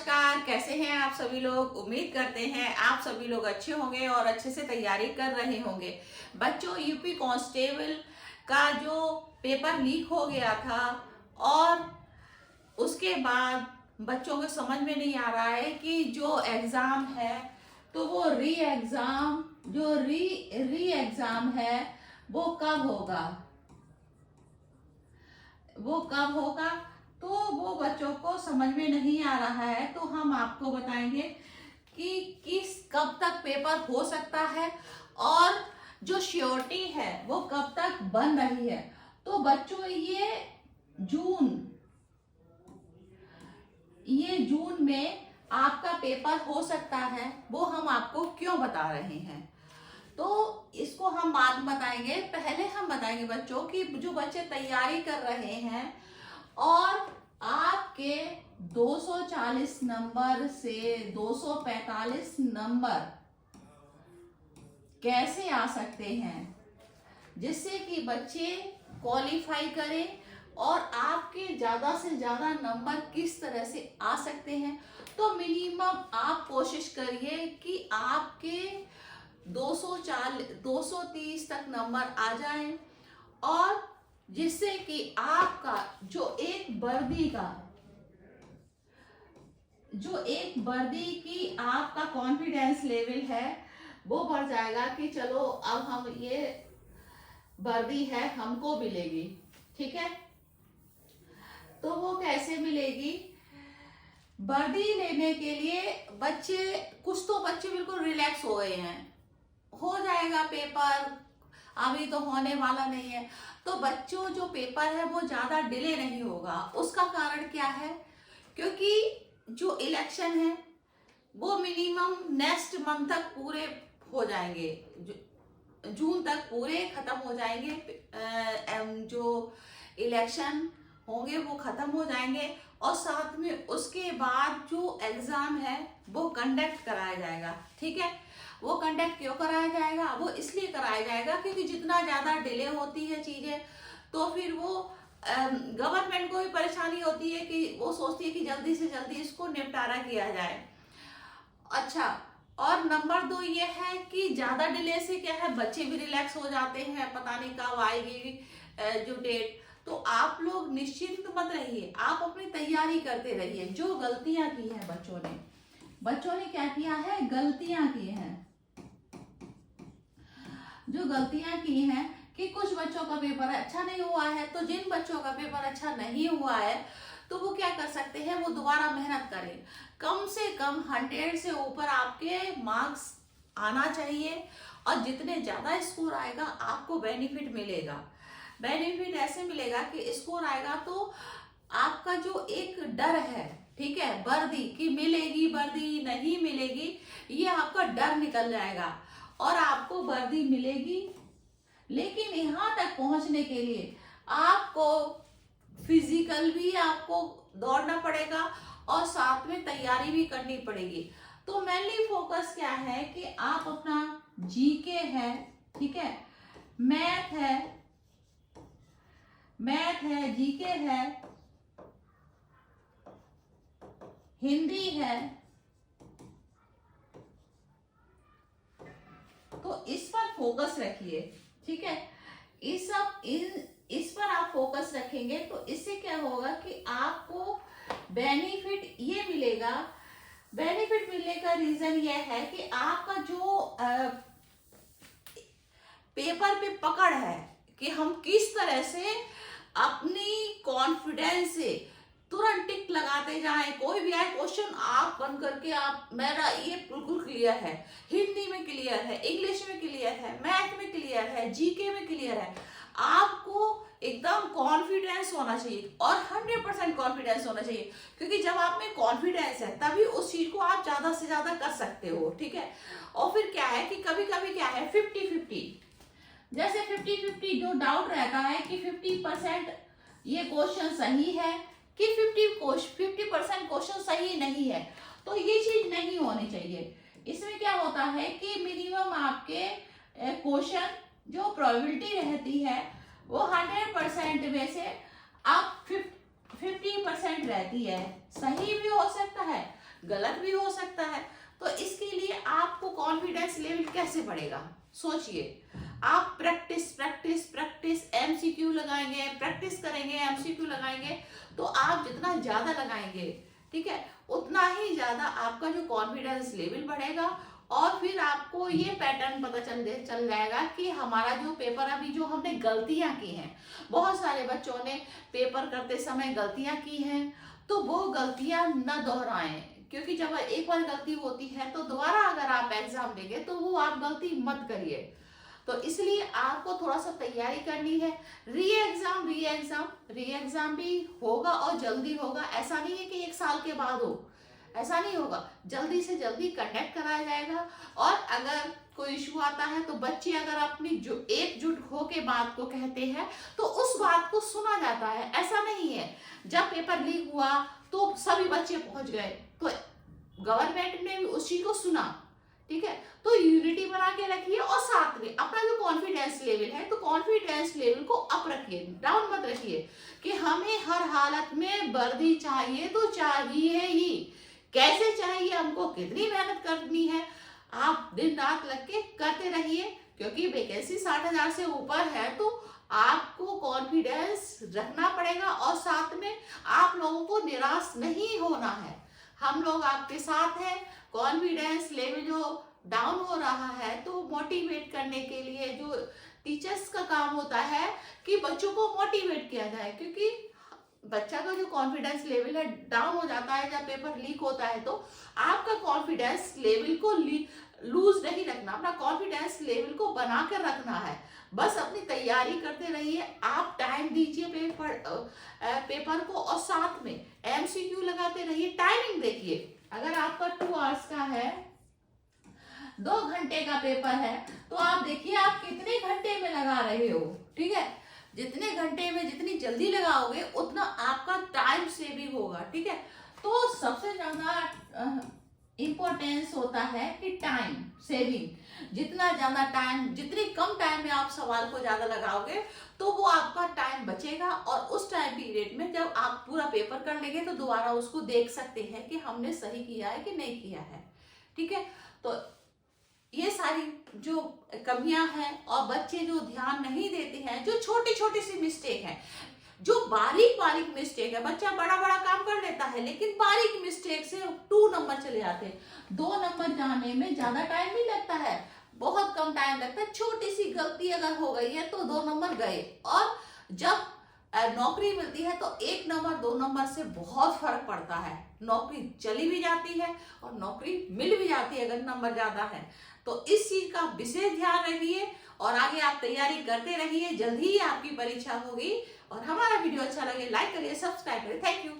नमस्कार, कैसे हैं आप सभी लोग। उम्मीद करते हैं आप सभी लोग अच्छे होंगे और अच्छे से तैयारी कर रहे होंगे। बच्चों, यूपी कांस्टेबल का जो पेपर लीक हो गया था और उसके बाद बच्चों को समझ में नहीं आ रहा है कि जो एग्जाम है तो वो री एग्जाम है वो कब होगा, तो वो बच्चों को समझ में नहीं आ रहा है। तो हम आपको बताएंगे कि कब तक पेपर हो सकता है और जो श्योरिटी है वो कब तक बन रही है। तो बच्चों, ये जून में आपका पेपर हो सकता है, वो हम आपको क्यों बता रहे हैं तो इसको हम बाद में बताएंगे। पहले हम बताएंगे बच्चों कि जो बच्चे तैयारी कर रहे हैं और आपके 240 नंबर से 245 नंबर कैसे आ सकते हैं, जिससे कि बच्चे क्वालिफाई करें और आपके ज्यादा से ज्यादा नंबर किस तरह से आ सकते हैं। तो मिनिमम आप कोशिश करिए कि आपके 230 तक नंबर आ जाएं और जिससे कि आपका जो एक वर्दी की आपका कॉन्फिडेंस लेवल है वो बढ़ जाएगा कि चलो अब हम ये वर्दी है हमको मिलेगी। ठीक है, तो वो कैसे मिलेगी? वर्दी लेने के लिए कुछ तो बच्चे बिल्कुल रिलैक्स हो गए हैं, हो जाएगा पेपर, अभी तो होने वाला नहीं है। तो बच्चों, जो पेपर है वो ज्यादा डिले नहीं होगा। उसका कारण क्या है? क्योंकि जो इलेक्शन है वो मिनिमम नेक्स्ट मंथ तक पूरे हो जाएंगे, जून तक पूरे खत्म हो जाएंगे। जो इलेक्शन होंगे वो खत्म हो जाएंगे और साथ में उसके बाद जो एग्जाम है वो कंडक्ट कराया जाएगा। ठीक है, वो कंडक्ट क्यों कराया जाएगा? वो इसलिए कराया जाएगा क्योंकि जितना ज्यादा डिले होती है चीजें तो फिर वो गवर्नमेंट को भी परेशानी होती है कि वो सोचती है कि जल्दी से जल्दी इसको निपटारा किया जाए। अच्छा, और नंबर 2 ये है कि ज्यादा डिले से क्या है, बच्चे भी रिलैक्स हो जाते हैं, पता नहीं कब आएगी जो डेट। तो आप लोग निश्चिंत मत रहिए, आप अपनी तैयारी करते रहिए। जो गलतियां की है बच्चों ने क्या किया है, गलतियां की हैं कि कुछ बच्चों का पेपर अच्छा नहीं हुआ है। तो जिन बच्चों का पेपर अच्छा नहीं हुआ है तो वो क्या कर सकते हैं, वो दोबारा मेहनत करें। कम से कम 100 से ऊपर आपके मार्क्स आना चाहिए और जितने ज्यादा स्कोर आएगा आपको बेनिफिट मिलेगा। बेनिफिट ऐसे मिलेगा कि स्कोर आएगा तो आपका जो एक डर है, ठीक है, वर्दी की मिलेगी वर्दी नहीं मिलेगी, ये आपका डर निकल जाएगा और आपको वर्दी मिलेगी। लेकिन यहाँ तक पहुंचने के लिए आपको फिजिकल भी आपको दौड़ना पड़ेगा और साथ में तैयारी भी करनी पड़ेगी। तो मेनली फोकस क्या है कि आप अपना जीके है, ठीक है, मैथ है, जीके है, हिंदी है, तो इस पर फोकस रखिए। ठीक है, इस पर आप फोकस रखेंगे तो इससे क्या होगा कि आपको बेनिफिट ये मिलेगा। बेनिफिट मिलने का रीजन ये है कि आपका जो पेपर पे पकड़ है कि हम किस तरह से अपनी कॉन्फिडेंस से तुरंत टिक लगाते जाएं। कोई भी आए क्वेश्चन आप बंद करके आप, मेरा ये बिल्कुल क्लियर है, हिंदी में क्लियर है, इंग्लिश में क्लियर है, मैथ में क्लियर है, जीके में क्लियर है। आपको एकदम कॉन्फिडेंस होना चाहिए और 100% कॉन्फिडेंस होना चाहिए, क्योंकि जब आप में कॉन्फिडेंस है तभी उस चीज को आप ज्यादा से ज्यादा कर सकते हो। ठीक है, और फिर क्या है कि कभी कभी क्या है 50-50, जैसे 50-50 जो डाउट रहता है कि 50% ये क्वेश्चन सही है कि 50% क्वेश्चन सही नहीं है, तो ये चीज नहीं होनी चाहिए। इसमें क्या होता है कि मिनिमम आपके क्वेश्चन जो प्रोबेबिलिटी रहती है वो 100% में से आप 50% रहती है, सही भी हो सकता है गलत भी हो सकता है। तो इसके लिए आपको कॉन्फिडेंस लेवल कैसे बढ़ेगा, सोचिए। आप प्रैक्टिस प्रैक्टिस प्रैक्टिस एमसीक्यू लगाएंगे, प्रैक्टिस करेंगे, एमसीक्यू लगाएंगे, तो आप जितना ज्यादा लगाएंगे, ठीक है, उतना ही ज्यादा आपका जो कॉन्फिडेंस लेवल बढ़ेगा। और फिर आपको ये पैटर्न पता चल जाएगा कि हमारा जो पेपर, अभी जो हमने गलतियां की हैं, बहुत सारे बच्चों ने पेपर करते समय गलतियां की हैं, तो वो गलतियां न दोहराएं, क्योंकि जब एक बार गलती होती है तो दोबारा अगर आप एग्जाम देंगे तो वो आप गलती मत करिए। तो इसलिए आपको थोड़ा सा तैयारी करनी है। री एग्जाम भी होगा और जल्दी होगा, ऐसा नहीं है कि 1 साल के बाद हो, ऐसा नहीं होगा, जल्दी से जल्दी कंडक्ट कराया जाएगा। और अगर कोई इशू आता है तो बच्चे अगर अपनी जो एकजुट होके बात को कहते हैं तो उस बात को सुना जाता है। ऐसा नहीं है जब पेपर लीक हुआ तो सभी बच्चे पहुंच गए, तो गवर्नमेंट ने भी उसी को सुना, ठीक है। तो यूनिटी बना के रखिए और साथ में अपना जो कॉन्फिडेंस लेवल है, तो कॉन्फिडेंस लेवल को अप रखिए, डाउन मत रखिए कि हमें हर हालत में वर्दी चाहिए तो चाहिए ही। कैसे चाहिए, हमको कितनी मेहनत करनी है, आप दिन रात लग के करते रहिए, क्योंकि वैकेंसी 60,000 से ऊपर है तो आपको कॉन्फिडेंस रखना पड़ेगा। और साथ में आप लोगों को निराश नहीं होना है, हम लोग आपके साथ हैं। कॉन्फिडेंस लेवल जो डाउन हो रहा है तो मोटिवेट करने के लिए जो टीचर्स का काम होता है कि बच्चों को मोटिवेट किया जाए, क्योंकि बच्चा का जो कॉन्फिडेंस लेवल है डाउन हो जाता है जब पेपर लीक होता है। तो आपका कॉन्फिडेंस लेवल को लूज नहीं रखना, अपना कॉन्फिडेंस लेवल को बना कर रखना है। बस अपनी तैयारी करते रहिए, आप टाइम दीजिए पेपर को, और साथ में एमसीक्यू लगाते रहिए। टाइमिंग देखिए, अगर आपका 2 आवर्स का है, 2 घंटे का पेपर है, तो आप देखिए आप कितने घंटे में लगा रहे हो, ठीक है। जितने घंटे में जितनी जल्दी लगाओगे उतना आपका टाइम सेविंग होगा, ठीक है। तो सबसे ज्यादा इंपॉर्टेंस होता है कि टाइम सेविंग। जितना ज्यादा टाइम, जितनी कम टाइम में आप सवाल को ज्यादा लगाओगे तो वो आपका टाइम बचेगा, और उस टाइम पीरियड में जब आप पूरा पेपर कर लेंगे तो दोबारा उसको देख सकते हैं कि हमने सही किया है कि नहीं किया है, ठीक है। तो ये सारी जो कमियां हैं और बच्चे जो ध्यान नहीं देते हैं, जो छोटी छोटी सी मिस्टेक है, जो बारीक बारीक मिस्टेक है, बच्चा बड़ा बड़ा काम कर लेता है लेकिन बारीक मिस्टेक से 2 नंबर चले जाते हैं। 2 नंबर जाने में ज्यादा टाइम नहीं लगता है, बहुत कम टाइम लगता है। छोटी सी गलती अगर हो गई है तो 2 नंबर गए। और जब नौकरी मिलती है तो 1 नंबर 2 नंबर से बहुत फर्क पड़ता है। नौकरी चली भी जाती है और नौकरी मिल भी जाती है अगर नंबर ज्यादा है। तो इस चीज का विशेष ध्यान रखिए और आगे आप तैयारी करते रहिए। जल्द ही आपकी परीक्षा होगी। और हमारा वीडियो अच्छा लगे लाइक करिए, सब्सक्राइब करिए। Thank you.